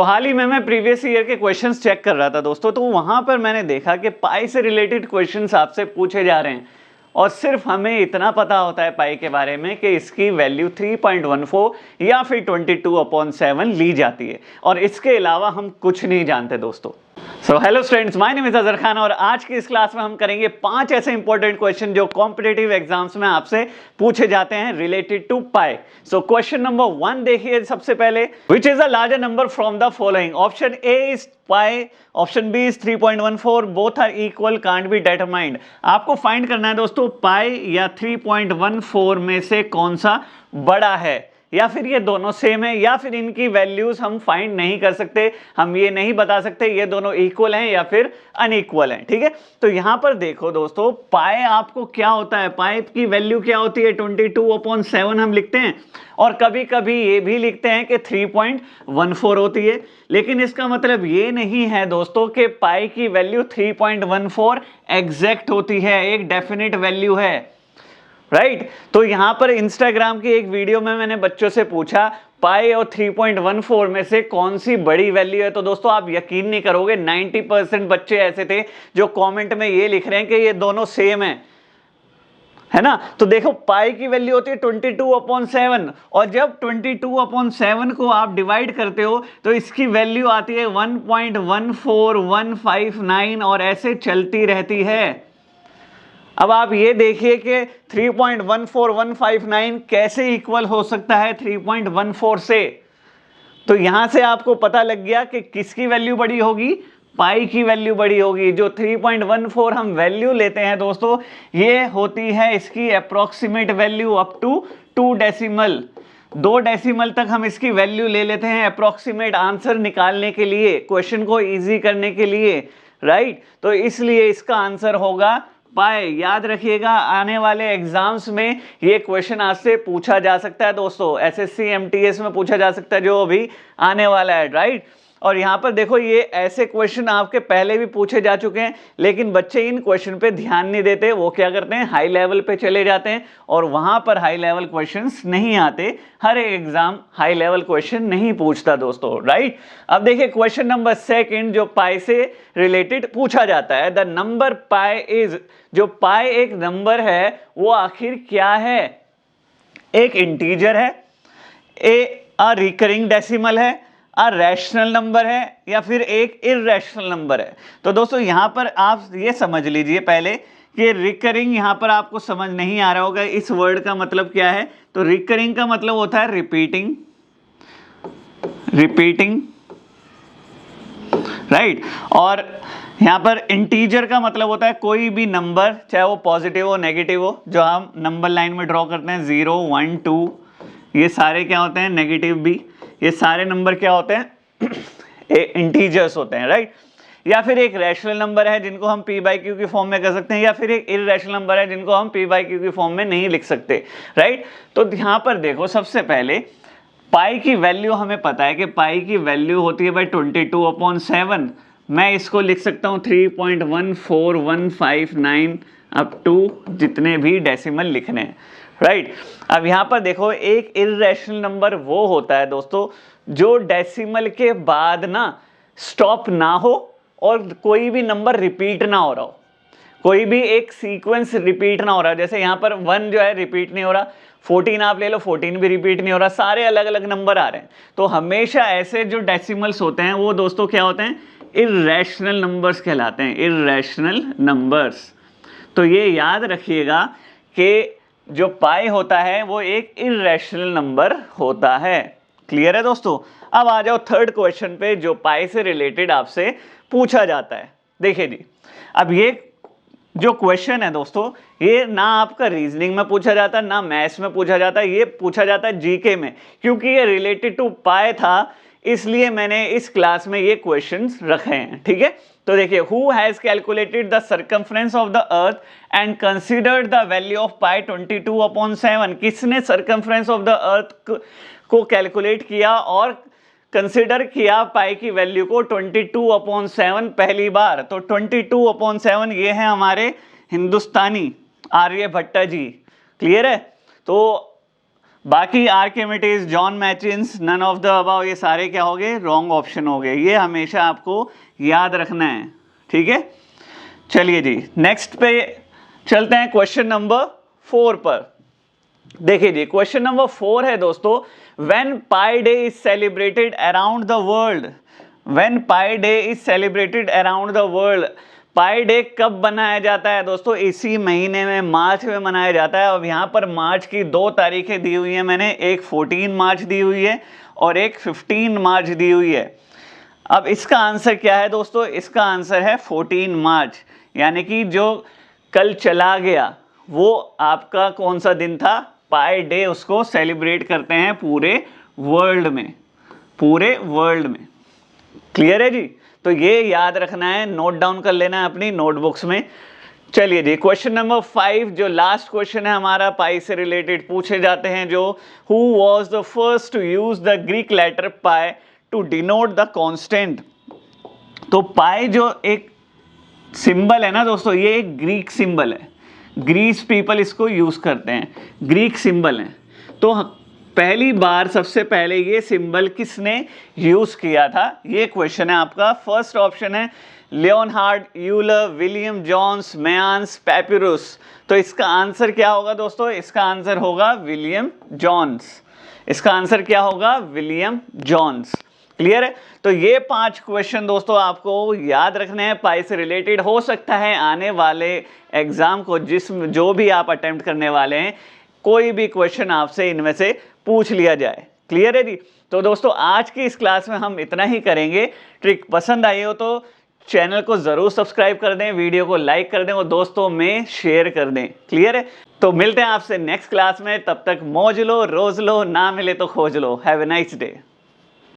हाल ही में मैं previous year के क्वेश्चंस चेक कर रहा था दोस्तों, तो वहां पर मैंने देखा कि पाई से रिलेटेड क्वेश्चंस आपसे पूछे जा रहे हैं और सिर्फ हमें इतना पता होता है पाई के बारे में कि इसकी वैल्यू 3.14 या फिर 22/7 ली जाती है और इसके अलावा हम कुछ नहीं जानते दोस्तों। Hello students, my name is Azhar Khan और आज की इस क्लास में हम करेंगे 5 ऐसे इंपॉर्टेंट क्वेश्चन जो कॉम्पिटिटिव एग्जाम्स में आपसे पूछे जाते हैं related to pi. Question number 1 देखिए सबसे पहले, which is a larger number from the following? Option A is pi, option B is 3.14, both are equal, can't be determined. आपको फाइंड करना है दोस्तों पाई या 3.14 में से कौन सा बड़ा है, या फिर ये दोनों सेम है, या फिर इनकी वैल्यूज हम फाइंड नहीं कर सकते, हम ये नहीं बता सकते ये दोनों इक्वल हैं या फिर अनइक्वल हैं। ठीक है, तो यहां पर देखो दोस्तों, पाई आपको क्या होता है, पाई की वैल्यू क्या होती है 22/7 हम लिखते हैं और कभी कभी ये भी लिखते हैं कि 3.14 होती है, लेकिन इसका मतलब ये नहीं है दोस्तों कि पाई की वैल्यू 3.14 एग्जैक्ट होती है, एक डेफिनेट वैल्यू है, राइट। तो यहां पर इंस्टाग्राम की एक वीडियो में मैंने बच्चों से पूछा पाई और 3.14 में से कौन सी बड़ी वैल्यू है, तो दोस्तों आप यकीन नहीं करोगे 90% बच्चे ऐसे थे जो कमेंट में ये लिख रहे हैं कि ये दोनों सेम है ना। तो देखो पाई की वैल्यू होती है 22/7 और जब 22/7 को आप डिवाइड करते हो तो इसकी वैल्यू आती है 1.14159 और ऐसे चलती रहती है। अब आप ये देखिए कि 3.14159 कैसे इक्वल हो सकता है 3.14 से। तो यहां से आपको पता लग गया कि किसकी वैल्यू बड़ी होगी, पाई की वैल्यू बड़ी होगी। जो 3.14 हम वैल्यू लेते हैं दोस्तों, ये होती है इसकी approximate value up to 2 decimal, 2 decimal तक हम इसकी वैल्यू ले लेते हैं अप्रोक्सीमेट आंसर निकालने के लिए, क्वेश्चन को इजी करने के लिए, राइट। तो इसलिए इसका आंसर होगा पाई। याद रखिएगा आने वाले एग्जाम्स में ये क्वेश्चन आज से पूछा जा सकता है दोस्तों, एसएससी एमटीएस में पूछा जा सकता है जो अभी आने वाला है, राइट। और यहां पर देखो ये ऐसे क्वेश्चन आपके पहले भी पूछे जा चुके हैं, लेकिन बच्चे इन क्वेश्चन पे ध्यान नहीं देते, वो क्या करते हैं हाई लेवल पे चले जाते हैं और वहां पर हाई लेवल क्वेश्चंस नहीं आते। हर एक एग्जाम हाई लेवल क्वेश्चन नहीं पूछता दोस्तों, राइट। अब देखिए क्वेश्चन नंबर 2 जो पाई से रिलेटेड पूछा जाता है, द नंबर पाई इज, जो पाई एक नंबर है वो आखिर क्या है? एक इंटीजर है, अ रिकरिंग डेसिमल है, अ रैशनल नंबर है, या फिर एक इररेशनल नंबर है। तो दोस्तों यहां पर आप ये समझ लीजिए पहले कि रिकरिंग यहां पर आपको समझ नहीं आ रहा होगा इस वर्ड का मतलब क्या है। तो रिकरिंग का मतलब होता है रिपीटिंग, राइट। और यहां पर इंटीजर का मतलब होता है कोई भी नंबर, चाहे वो पॉजिटिव हो नेगेटिव हो, जो हम नंबर लाइन में ड्रॉ करते हैं 0 1 2, ये सारे क्या होते हैं नेगेटिव भी, ये सारे नंबर क्या होते हैं इंटीजर्स होते हैं, राइट। या फिर एक रैशनल नंबर है जिनको हम p/q की फॉर्म में कर सकते हैं, या फिर एक इररेशनल नंबर है जिनको हम p/q की फॉर्म में नहीं लिख सकते, राइट। तो यहां पर देखो सबसे पहले पाई की वैल्यू हमें पता है कि पाई की वैल्यू होती है भाई 22/7। मैं इसको लिख सकता हूं 3.14159 अप टू जितने भी डेसिमल लिखने हैं, राइट। अब यहां पर देखो एक इररेशनल नंबर वो होता है दोस्तों जो डेसिमल के बाद ना स्टॉप ना हो और कोई भी नंबर रिपीट ना हो रहा हो, कोई भी एक सीक्वेंस रिपीट ना हो रहा है। जैसे यहाँ पर 1 जो है रिपीट नहीं हो रहा, 14 आप ले लो 14 भी रिपीट नहीं हो रहा, सारे अलग अलग नंबर आ रहे हैं। तो हमेशा ऐसे जो डेसिमल्स होते हैं वो दोस्तों क्या होते हैं, इररेशनल नंबर्स कहलाते हैं, इररेशनल नंबर्स। तो ये याद रखिएगा कि जो पाई होता है वो एक इररेशनल नंबर होता है। क्लियर है दोस्तों। अब आ जाओ 3rd क्वेश्चन पे जो पाई से रिलेटेड आपसे पूछा जाता है। देखिए जी, अब ये जो क्वेश्चन है दोस्तों, ये ना आपका रीजनिंग में पूछा जाता है ना मैथ्स में पूछा जाता है, ये पूछा जाता है जीके में। क्योंकि ये रिलेटेड टू पाई था इसलिए मैंने इस क्लास में ये क्वेश्चंस रखे हैं, ठीक है। तो देखिए, who has calculated the circumference of the earth and considered the value of pi 22/7? किसने सर्कमफ्रेंस ऑफ द अर्थ को कैलकुलेट किया और कंसिडर किया पाई की वैल्यू को 22/7 पहली बार? तो 22/7 ये है हमारे हिंदुस्तानी आर्यभट्ट जी। क्लियर है। तो बाकी Archimedes, John Machin's, none of the above, ये सारे क्या हो गए, रॉन्ग ऑप्शन हो गए। ये हमेशा आपको याद रखना है, ठीक है। चलिए जी नेक्स्ट पे चलते हैं, क्वेश्चन नंबर 4 पर। देखिए जी क्वेश्चन नंबर 4 है दोस्तों, when pi day is celebrated around the world, when pi day is celebrated around the world, pi day कब मनाया जाता है दोस्तों, इसी महीने में मार्च में मनाया जाता है। और यहाँ पर मार्च की 2 तारीखें दी हुई है मैंने, एक 14 मार्च दी हुई है और एक 15 मार्च दी हुई है। अब इसका आंसर क्या है दोस्तों, इसका आंसर है 14 मार्च, यानी कि जो कल चला गया वो आपका कौन सा दिन था, पाई डे, उसको सेलिब्रेट करते हैं पूरे वर्ल्ड में, पूरे वर्ल्ड में। क्लियर है जी, तो ये याद रखना है, नोट डाउन कर लेना है अपनी नोटबुक्स में। चलिए जी क्वेश्चन नंबर 5 जो लास्ट क्वेश्चन है हमारा, पाई से रिलेटेड पूछे जाते हैं जो, who was the first to use the Greek letter pi to denote the constant. तो पाई जो एक सिंबल है ना दोस्तों, ये एक ग्रीक सिंबल है, ग्रीस पीपल इसको यूज करते हैं, ग्रीक सिंबल है। तो पहली बार सबसे पहले ये सिंबल किसने यूज किया था, ये क्वेश्चन है आपका। फर्स्ट ऑप्शन है लियोनहार्ड, यूलर, विलियम जोन्स, मेयांस, पेपिरुस। तो इसका आंसर क्या होगा दोस्तों, इसका आंसर होगा विलियम जोन्स, इसका आंसर क्या होगा, विलियम जोन्स। क्लियर है। तो ये 5 क्वेश्चन दोस्तों आपको याद रखने हैं, पाई से रिलेटेड। हो सकता है आने वाले एग्जाम को जो भी आप अटेम्प्ट करने वाले हैं, कोई भी क्वेश्चन आपसे इनमें से पूछ लिया जाए। क्लियर है जी। तो दोस्तों आज की इस क्लास में हम इतना ही करेंगे। ट्रिक पसंद आई हो तो चैनल को जरूर सब्सक्राइब कर दें, वीडियो को लाइक कर दें और दोस्तों में शेयर कर दें। क्लियर है। तो मिलते हैं आपसे नेक्स्ट क्लास में, तब तक मौज लो, रोज लो, ना मिले तो खोज लो। Have a nice day.